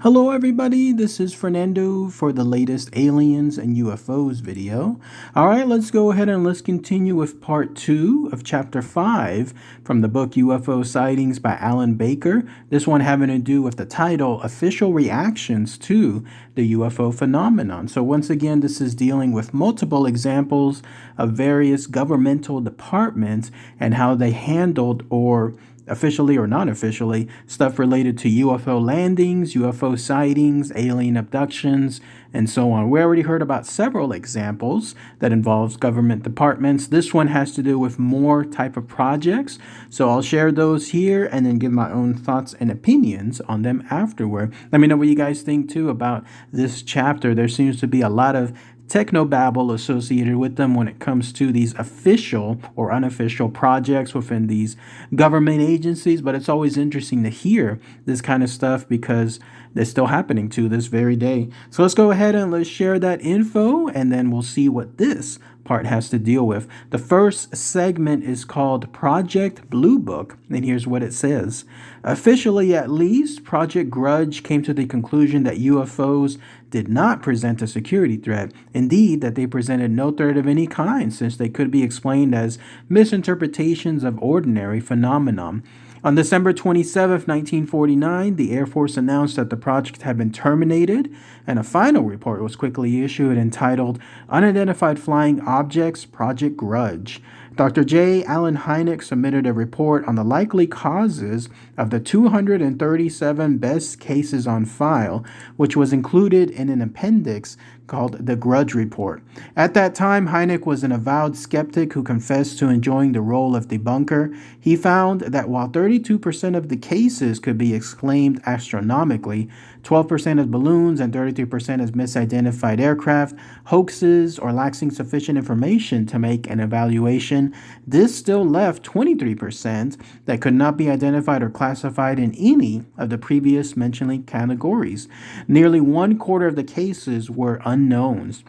Hello everybody, this is Fernando for the latest Aliens and UFOs video. Alright, let's go ahead and let's continue with part 2 of chapter 5 from the book UFO Sightings by Alan Baker. This one having to do with the title, Official Reactions to the UFO Phenomenon. So once again, this is dealing with multiple examples of various governmental departments and how they handled or officially or non-officially, stuff related to UFO landings, UFO sightings, alien abductions, and so on. We already heard about several examples that involves government departments. This one has to do with more type of projects, so I'll share those here and then give my own thoughts and opinions on them afterward. Let me know what you guys think too about this chapter. There seems to be a lot of technobabble associated with them when it comes to these official or unofficial projects within these government agencies, but it's always interesting to hear this kind of stuff because it's still happening to this very day. So let's go ahead and let's share that info and then we'll see what this part has to deal with. The first segment is called Project Blue Book, and here's what it says. Officially, at least, Project Grudge came to the conclusion that UFOs did not present a security threat. Indeed, that they presented no threat of any kind, since they could be explained as misinterpretations of ordinary phenomenon. On December 27, 1949, the Air Force announced that the project had been terminated, and a final report was quickly issued entitled Unidentified Flying Objects, Project Grudge. Dr. J. Allen Hynek submitted a report on the likely causes of the 237 best cases on file, which was included in an appendix called the Grudge Report. At that time, Hynek was an avowed skeptic who confessed to enjoying the role of debunker. He found that while 32% of the cases could be exclaimed astronomically, 12% as balloons and 33% as misidentified aircraft, hoaxes, or lacking sufficient information to make an evaluation, this still left 23% that could not be identified or classified in any of the previous mentioned categories. Nearly 1/4 of the cases were unknowns.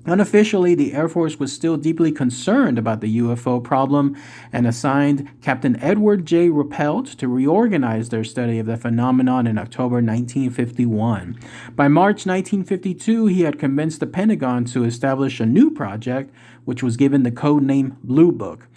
Unofficially, the Air Force was still deeply concerned about the UFO problem and assigned Captain Edward J. Ruppelt to reorganize their study of the phenomenon in October 1951. By March 1952, he had convinced the Pentagon to establish a new project, which was given the code name Blue Book.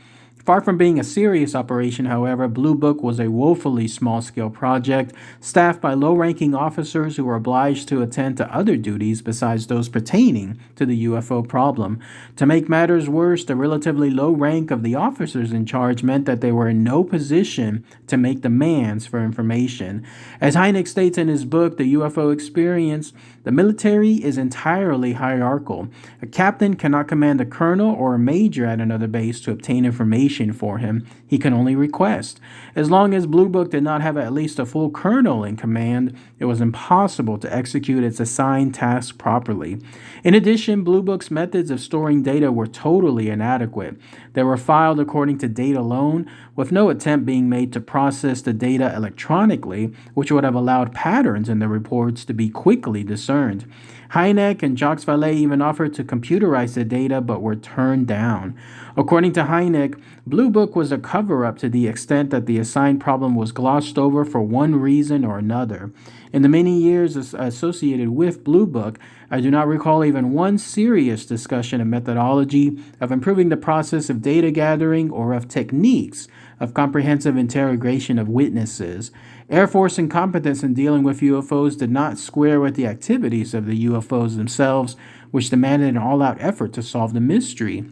Far from being a serious operation, however, Blue Book was a woefully small-scale project staffed by low-ranking officers who were obliged to attend to other duties besides those pertaining to the UFO problem. To make matters worse, the relatively low rank of the officers in charge meant that they were in no position to make demands for information. As Hynek states in his book, The UFO Experience, the military is entirely hierarchical. A captain cannot command a colonel or a major at another base to obtain information for him. He can only request. As long as Blue Book did not have at least a full colonel in command, it was impossible to execute its assigned task properly. In addition, Blue Book's methods of storing data were totally inadequate. They were filed according to date alone, with no attempt being made to process the data electronically, which would have allowed patterns in the reports to be quickly discerned. Hynek and Jacques Vallée even offered to computerize the data but were turned down. According to Hynek, Blue Book was a cover-up to the extent that the assigned problem was glossed over for one reason or another. In the many years associated with Blue Book, I do not recall even one serious discussion of methodology, of improving the process of data gathering, or of techniques of comprehensive interrogation of witnesses. Air Force incompetence in dealing with UFOs did not square with the activities of the UFOs themselves, which demanded an all-out effort to solve the mystery.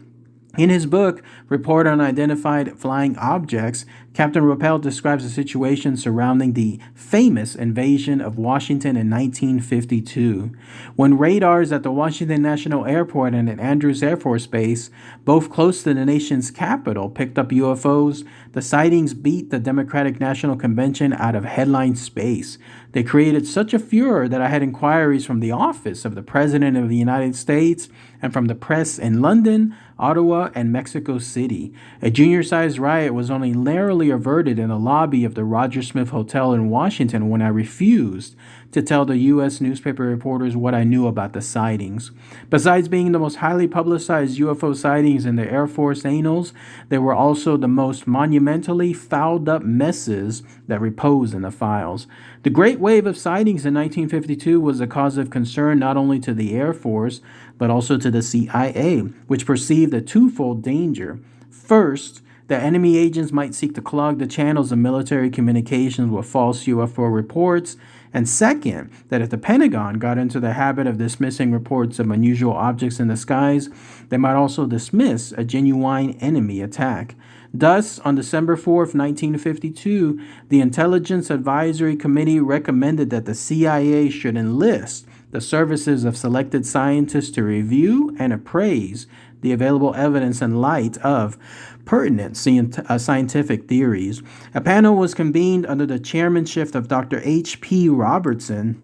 In his book, Report on Unidentified Flying Objects, Captain Ruppelt describes the situation surrounding the famous invasion of Washington in 1952. When radars at the Washington National Airport and at Andrews Air Force Base, both close to the nation's capital, picked up UFOs, the sightings beat the Democratic National Convention out of headline space. They created such a furor that I had inquiries from the office of the President of the United States and from the press in London, Ottawa, and Mexico City. A junior-sized riot was only narrowly literally averted in the lobby of the Roger Smith Hotel in Washington when I refused to tell the U.S. newspaper reporters what I knew about the sightings. Besides being the most highly publicized UFO sightings in the Air Force annals, they were also the most monumentally fouled up messes that repose in the files. The Great Wave of sightings in 1952 was a cause of concern not only to the Air Force, but also to the CIA, which perceived a twofold danger. First, that enemy agents might seek to clog the channels of military communications with false UFO reports, and second, that if the Pentagon got into the habit of dismissing reports of unusual objects in the skies, they might also dismiss a genuine enemy attack. Thus, on December 4th, 1952, the Intelligence Advisory Committee recommended that the CIA should enlist the services of selected scientists to review and appraise the available evidence in light of pertinent scientific theories. A panel was convened under the chairmanship of Dr. H.P. Robertson,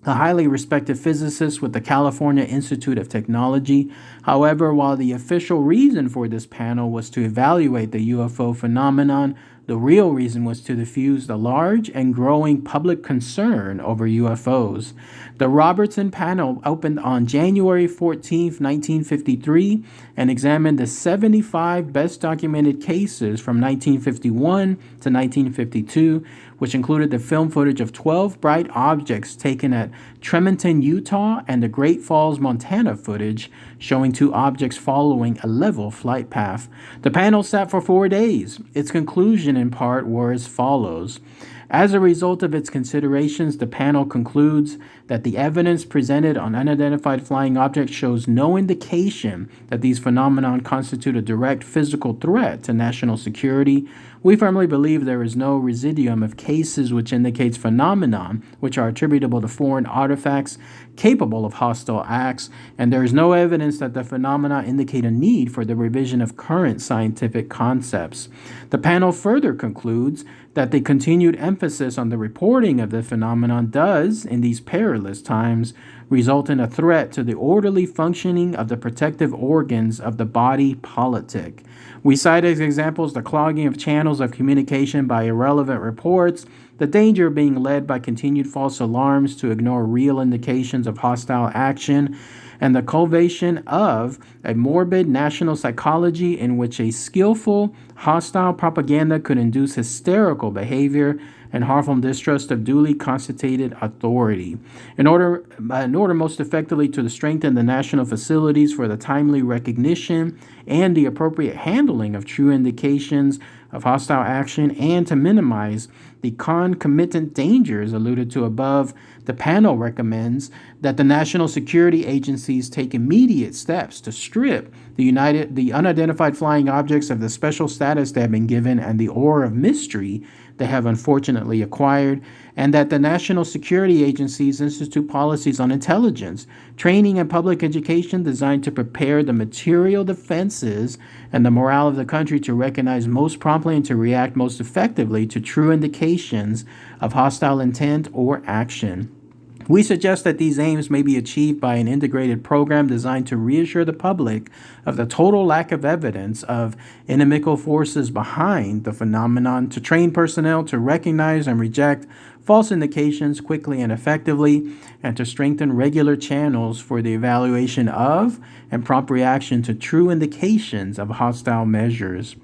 a highly respected physicist with the California Institute of Technology. However, while the official reason for this panel was to evaluate the UFO phenomenon, the real reason was to diffuse the large and growing public concern over UFOs. The Robertson panel opened on January 14, 1953, and examined the 75 best documented cases from 1951 to 1952, which included the film footage of 12 bright objects taken at Tremonton, Utah, and the Great Falls, Montana footage showing two objects following a level flight path. The panel sat for 4 days. Its conclusion, in part, were as follows. As a result of its considerations, the panel concludes that the evidence presented on unidentified flying objects shows no indication that these phenomena constitute a direct physical threat to national security. We firmly believe there is no residuum of cases which indicates phenomena which are attributable to foreign artifacts capable of hostile acts, and there is no evidence that the phenomena indicate a need for the revision of current scientific concepts. The panel further concludes that the continued emphasis on the reporting of the phenomenon does, in these perilous times, result in a threat to the orderly functioning of the protective organs of the body politic. We cite as examples the clogging of channels of communication by irrelevant reports, the danger of being led by continued false alarms to ignore real indications of hostile action, and the cultivation of a morbid national psychology in which a skillful, hostile propaganda could induce hysterical behavior and harmful distrust of duly constituted authority. In order most effectively to strengthen the national facilities for the timely recognition and the appropriate handling of true indications of hostile action, and to minimize the concomitant dangers alluded to above, the panel recommends that the national security agencies take immediate steps to strip the unidentified flying objects of the special status they have been given and the aura of mystery they have unfortunately acquired, and that the national security agencies institute policies on intelligence, training, and public education designed to prepare the material defenses and the morale of the country to recognize most promptly and to react most effectively to true indications of hostile intent or action. We suggest that these aims may be achieved by an integrated program designed to reassure the public of the total lack of evidence of inimical forces behind the phenomenon, to train personnel to recognize and reject false indications quickly and effectively, and to strengthen regular channels for the evaluation of and prompt reaction to true indications of hostile measures.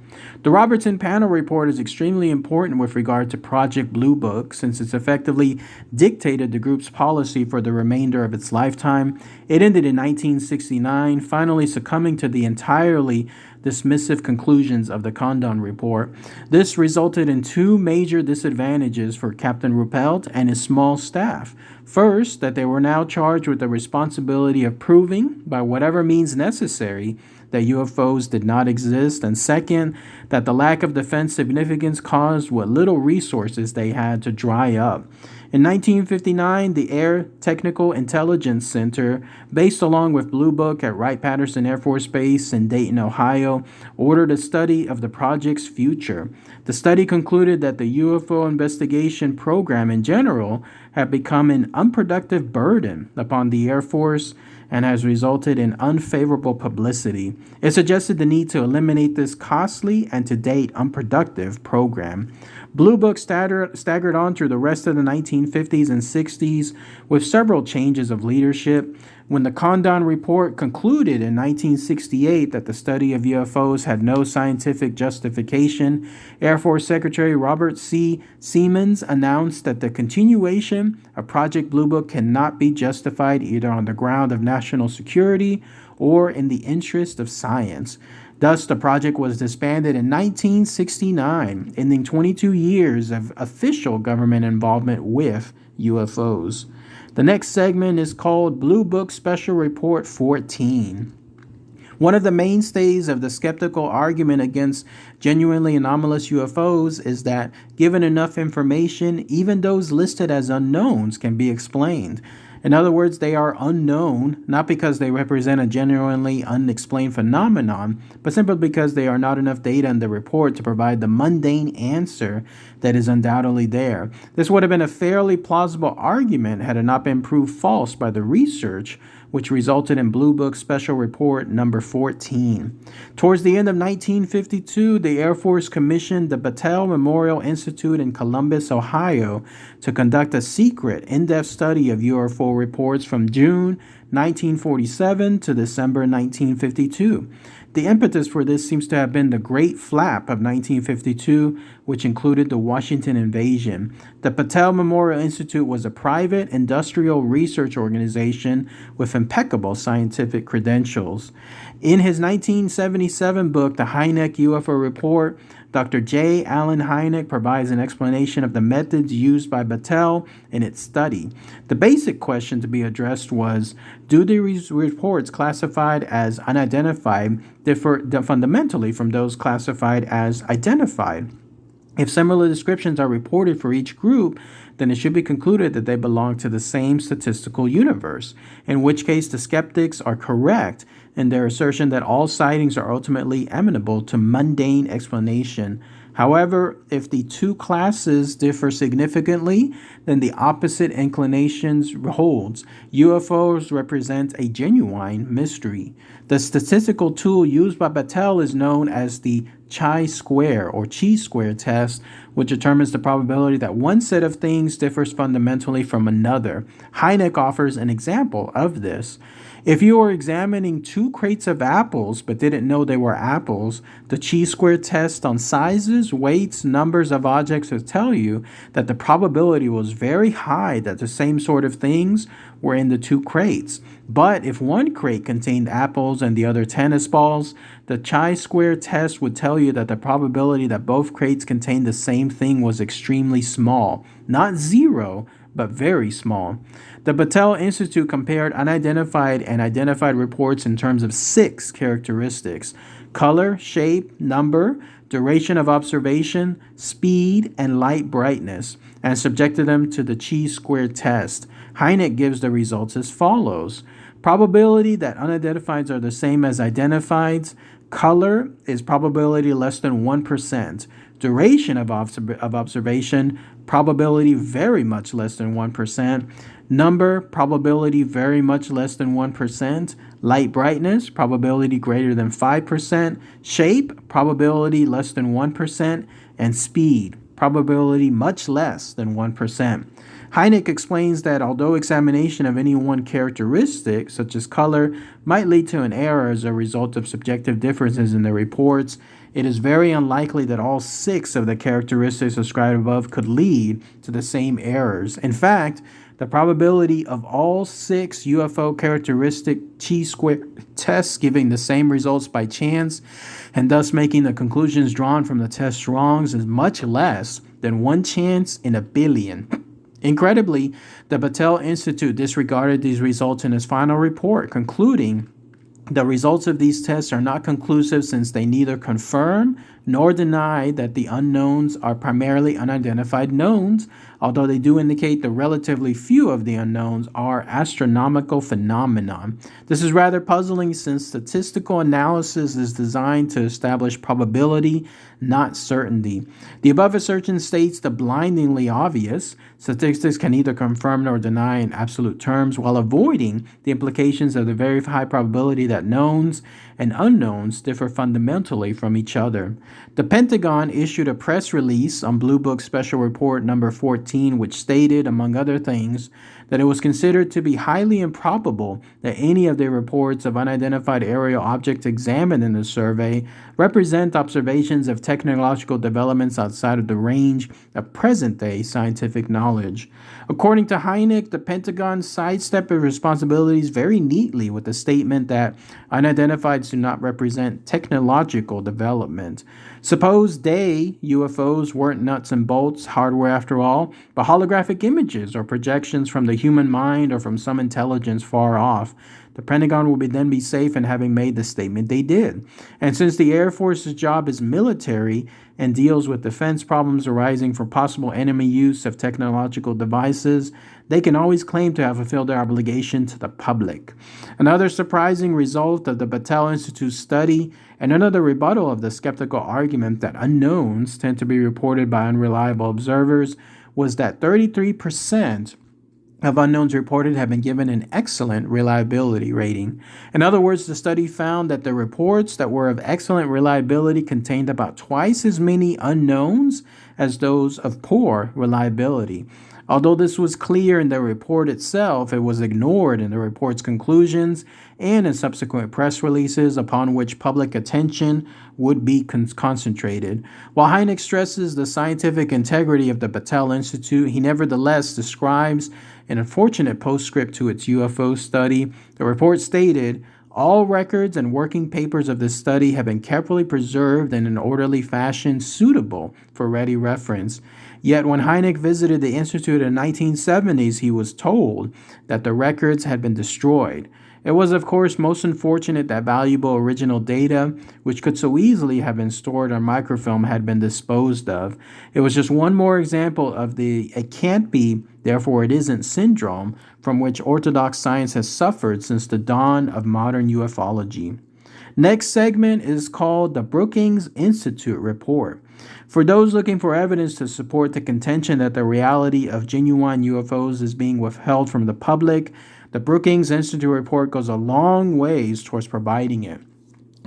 The Robertson panel report is extremely important with regard to Project Blue Book, since it's effectively dictated the group's policy for the remainder of its lifetime. It ended in 1969, finally succumbing to the entirely dismissive conclusions of the Condon Report. This resulted in two major disadvantages for Captain Ruppelt and his small staff. First, that they were now charged with the responsibility of proving, by whatever means necessary, that UFOs did not exist, and second, that the lack of defense significance caused what little resources they had to dry up. In 1959, the Air Technical Intelligence Center, based along with Blue Book at Wright-Patterson Air Force Base in Dayton, Ohio, ordered a study of the project's future. The study concluded that the UFO investigation program in general had become an unproductive burden upon the Air Force and has resulted in unfavorable publicity. It suggested the need to eliminate this costly and to date unproductive program. Blue Book staggered on through the rest of the 1950s and 60s with several changes of leadership. When the Condon Report concluded in 1968 that the study of UFOs had no scientific justification, Air Force Secretary Robert C. Seamans announced that the continuation of Project Blue Book cannot be justified either on the ground of national security or in the interest of science. Thus, the project was disbanded in 1969, ending 22 years of official government involvement with UFOs. The next segment is called Blue Book Special Report 14. One of the mainstays of the skeptical argument against genuinely anomalous UFOs is that, given enough information, even those listed as unknowns can be explained. In other words, they are unknown, not because they represent a genuinely unexplained phenomenon, but simply because there are not enough data in the report to provide the mundane answer that is undoubtedly there. This would have been a fairly plausible argument had it not been proved false by the research, which resulted in Blue Book Special Report number 14. Towards the end of 1952, the Air Force commissioned the Battelle Memorial Institute in Columbus, Ohio, to conduct a secret, in-depth study of UFO reports from June 1947 to December 1952. The impetus for this seems to have been the Great Flap of 1952, which included the Washington invasion. The Battelle Memorial Institute was a private industrial research organization with impeccable scientific credentials. In his 1977 book, The Hynek UFO Report, Dr. J. Allen Hynek provides an explanation of the methods used by Battelle in its study. The basic question to be addressed was, do these reports classified as unidentified differ fundamentally from those classified as identified? If similar descriptions are reported for each group, then it should be concluded that they belong to the same statistical universe, in which case the skeptics are correct in their assertion that all sightings are ultimately amenable to mundane explanation. However, if the two classes differ significantly, then the opposite inclinations holds. UFOs represent a genuine mystery. The statistical tool used by Battelle is known as the chi-square or chi-square test, which determines the probability that one set of things differs fundamentally from another. Hynek offers an example of this. If you were examining two crates of apples but didn't know they were apples, the chi-square test on sizes, weights, numbers of objects will tell you that the probability was very high that the same sort of things were in the two crates. But if one crate contained apples and the other tennis balls, the chi-square test would tell you that the probability that both crates contained the same thing was extremely small. Not zero, but very small. The Battelle Institute compared unidentified and identified reports in terms of 6 characteristics: color, shape, number, duration of observation, speed, and light brightness, and subjected them to the chi-square test. Hynek gives the results as follows. Probability that unidentifieds are the same as identifieds. Color is probability less than 1%. Duration of observation, probability very much less than 1%. Number, probability very much less than 1%. Light brightness, probability greater than 5%. Shape, probability less than 1%. And speed, probability much less than 1%. Hynek explains that although examination of any one characteristic, such as color, might lead to an error as a result of subjective differences in the reports, it is very unlikely that all 6 of the characteristics described above could lead to the same errors. In fact, the probability of all 6 UFO characteristic chi-square tests giving the same results by chance, and thus making the conclusions drawn from the test wrong, is much less than 1 chance in a billion. Incredibly, the Battelle Institute disregarded these results in its final report, concluding the results of these tests are not conclusive since they neither confirm nor deny that the unknowns are primarily unidentified knowns, although they do indicate the relatively few of the unknowns are astronomical phenomena. This is rather puzzling since statistical analysis is designed to establish probability, not certainty. The above assertion states the blindingly obvious. Statistics can neither confirm nor deny in absolute terms, while avoiding the implications of the very high probability that knowns and unknowns differ fundamentally from each other. The Pentagon issued a press release on Blue Book Special Report number 14, which stated, among other things, that it was considered to be highly improbable that any of the reports of unidentified aerial objects examined in the survey represent observations of technological developments outside of the range of present-day scientific knowledge. According to Hynek, the Pentagon sidestepped its responsibilities very neatly with the statement that unidentified do not represent technological development. Suppose UFOs weren't nuts and bolts hardware after all, but holographic images or projections from the human mind or from some intelligence far off. The Pentagon would then be safe in having made the statement they did. And since the Air Force's job is military and deals with defense problems arising from possible enemy use of technological devices, they can always claim to have fulfilled their obligation to the public. Another surprising result of the Battelle Institute's study and another rebuttal of the skeptical argument that unknowns tend to be reported by unreliable observers was that 33% of unknowns reported have been given an excellent reliability rating. In other words, the study found that the reports that were of excellent reliability contained about twice as many unknowns as those of poor reliability. Although this was clear in the report itself, it was ignored in the report's conclusions and in subsequent press releases upon which public attention would be concentrated. While Hynek stresses the scientific integrity of the Battelle Institute, he nevertheless describes an unfortunate postscript to its UFO study. The report stated, "All records and working papers of this study have been carefully preserved in an orderly fashion suitable for ready reference." Yet when Hynek visited the Institute in the 1970s, he was told that the records had been destroyed. It was, of course, most unfortunate that valuable original data, which could so easily have been stored on microfilm, had been disposed of. It was just one more example of the "it can't be, therefore it isn't" syndrome from which orthodox science has suffered since the dawn of modern ufology. Next segment is called the Brookings Institute Report. For those looking for evidence to support the contention that the reality of genuine UFOs is being withheld from the public, the Brookings Institute Report goes a long ways towards providing it.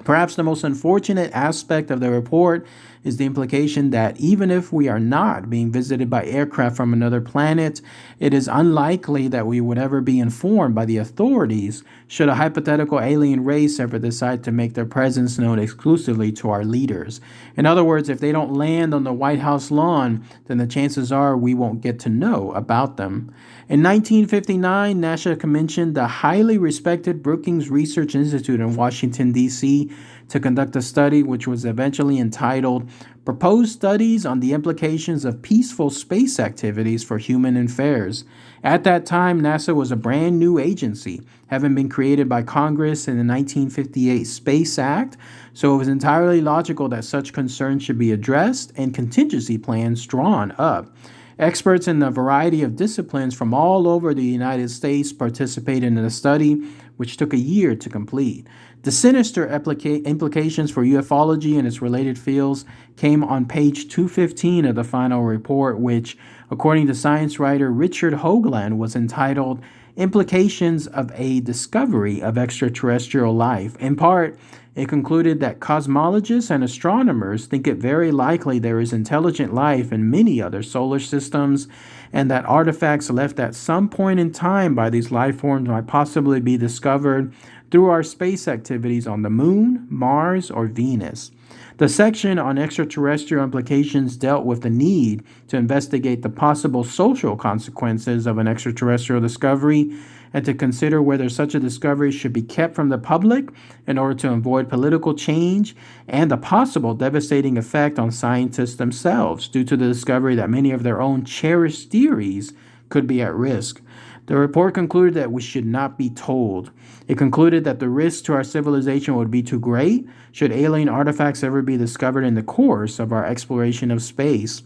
Perhaps the most unfortunate aspect of the report is the implication that even if we are not being visited by aircraft from another planet, it is unlikely that we would ever be informed by the authorities should a hypothetical alien race ever decide to make their presence known exclusively to our leaders. In other words, if they don't land on the White House lawn, then the chances are we won't get to know about them. In 1959, NASA commissioned the highly respected Brookings Research Institute in Washington, D.C., to conduct a study which was eventually entitled Proposed Studies on the Implications of Peaceful Space Activities for Human Affairs. At that time, NASA was a brand new agency, having been created by Congress in the 1958 Space Act, so it was entirely logical that such concerns should be addressed and contingency plans drawn up. Experts in a variety of disciplines from all over the United States participated in the study, which took a year to complete. The sinister implications for ufology and its related fields came on page 215 of the final report, which, according to science writer Richard Hoagland, was entitled Implications of a Discovery of Extraterrestrial Life. In part, it concluded that cosmologists and astronomers think it very likely there is intelligent life in many other solar systems, and that artifacts left at some point in time by these life forms might possibly be discovered through our space activities on the Moon, Mars, or Venus. The section on extraterrestrial implications dealt with the need to investigate the possible social consequences of an extraterrestrial discovery and to consider whether such a discovery should be kept from the public in order to avoid political change and the possible devastating effect on scientists themselves due to the discovery that many of their own cherished theories could be at risk. The report concluded that we should not be told. It concluded that the risk to our civilization would be too great should alien artifacts ever be discovered in the course of our exploration of space.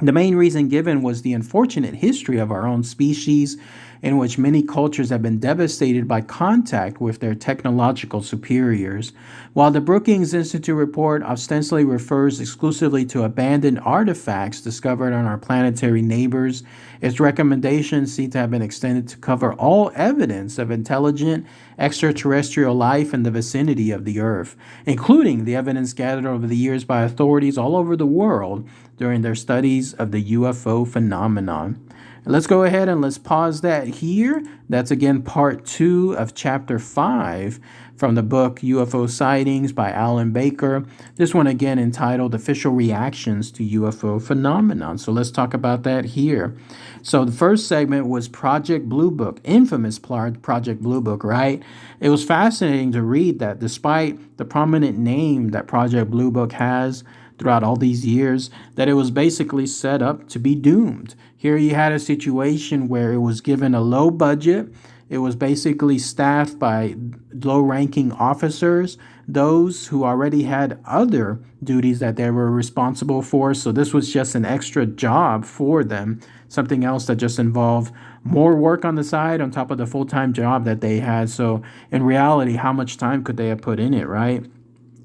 The main reason given was the unfortunate history of our own species, in which many cultures have been devastated by contact with their technological superiors. While the Brookings Institute report ostensibly refers exclusively to abandoned artifacts discovered on our planetary neighbors, its recommendations seem to have been extended to cover all evidence of intelligent extraterrestrial life in the vicinity of the Earth, including the evidence gathered over the years by authorities all over the world during their studies of the UFO phenomenon. Let's go ahead and let's pause that here. That's again part 2 of chapter 5 from the book UFO Sightings by Alan Baker. This one again entitled Official Reactions to UFO Phenomenon. So let's talk about that here. So the first segment was Project Blue Book, infamous Project Blue Book, right? It was fascinating to read that despite the prominent name that Project Blue Book has throughout all these years, that it was basically set up to be doomed. Here you had a situation where it was given a low budget. It was basically staffed by low-ranking officers, those who already had other duties that they were responsible for. So this was just an extra job for them, something else that just involved more work on the side on top of the full-time job that they had. So in reality, how much time could they have put in it, right?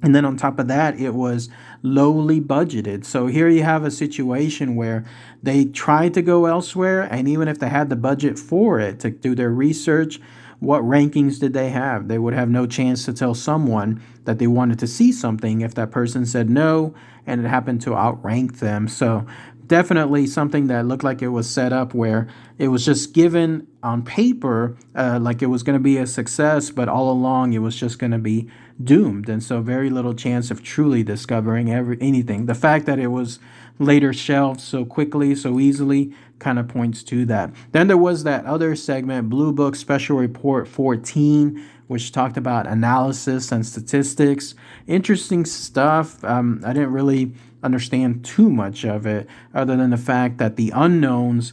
And then on top of that, it was lowly budgeted. So here you have a situation where they tried to go elsewhere, and even if they had the budget for it to do their research, what rankings did they have? They would have no chance to tell someone that they wanted to see something if that person said no and it happened to outrank them. So definitely something that looked like it was set up where it was just given on paper like it was going to be a success, but all along it was just going to be doomed. And so very little chance of truly discovering anything. The fact that it was later shelved so quickly, so easily, kind of points to that. Then there was that other segment, Blue Book Special Report 14, which talked about analysis and statistics. Interesting stuff. I didn't really understand too much of it, other than the fact that the unknowns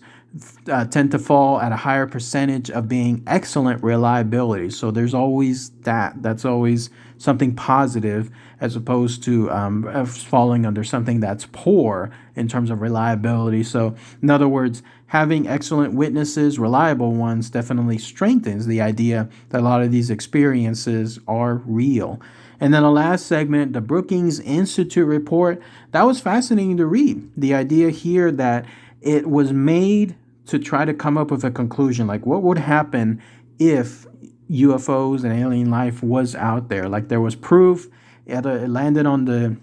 tend to fall at a higher percentage of being excellent reliability. So there's always that. That's always something positive, as opposed to falling under something that's poor in terms of reliability. So in other words, having excellent witnesses, reliable ones, definitely strengthens the idea that a lot of these experiences are real. And then the last segment, the Brookings Institute report, that was fascinating to read. The idea here that it was made to try to come up with a conclusion, like what would happen if UFOs and alien life was out there. Like there was proof, it landed on the,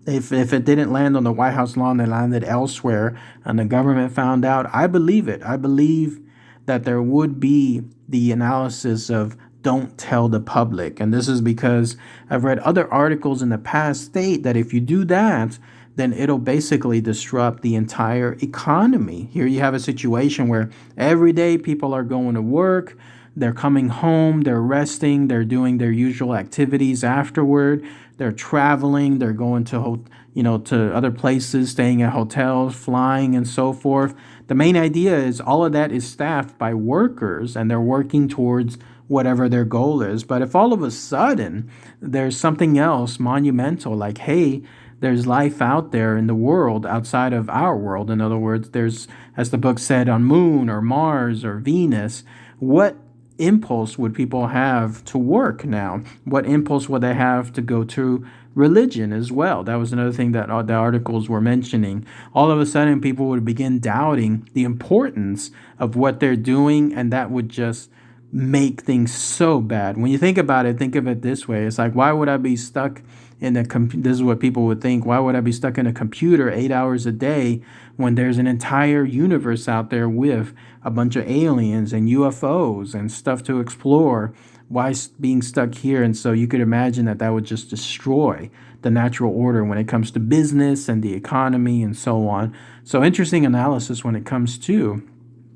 if it didn't land on the White House lawn, it landed elsewhere, and the government found out. I believe it. I believe that there would be the analysis of don't tell the public. And this is because I've read other articles in the past state that if you do that, then it'll basically disrupt the entire economy. Here you have a situation where every day people are going to work, they're coming home, they're resting, they're doing their usual activities afterward, they're traveling, they're going to to other places, staying at hotels, flying, and so forth. The main idea is all of that is staffed by workers, and they're working towards whatever their goal is. But if all of a sudden there's something else monumental, like, hey, there's life out there in the world outside of our world. In other words, there's, as the book said, on Moon or Mars or Venus, what impulse would people have to work now? What impulse would they have to go to religion as well? That was another thing that the articles were mentioning. All of a sudden, people would begin doubting the importance of what they're doing, and that would just make things so bad. When you think about it, think of it this way. It's like, why would I be stuck in a this is what people would think. Why would I be stuck in a computer 8 hours a day when there's an entire universe out there with a bunch of aliens and UFOs and stuff to explore? Why being stuck here? And so you could imagine that would just destroy the natural order when it comes to business and the economy and so on. So interesting analysis when it comes to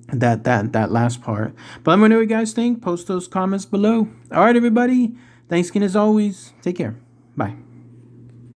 that last part. But let me know what you guys think. Post those comments below. All right, everybody. Thanks again as always. Take care. Bye.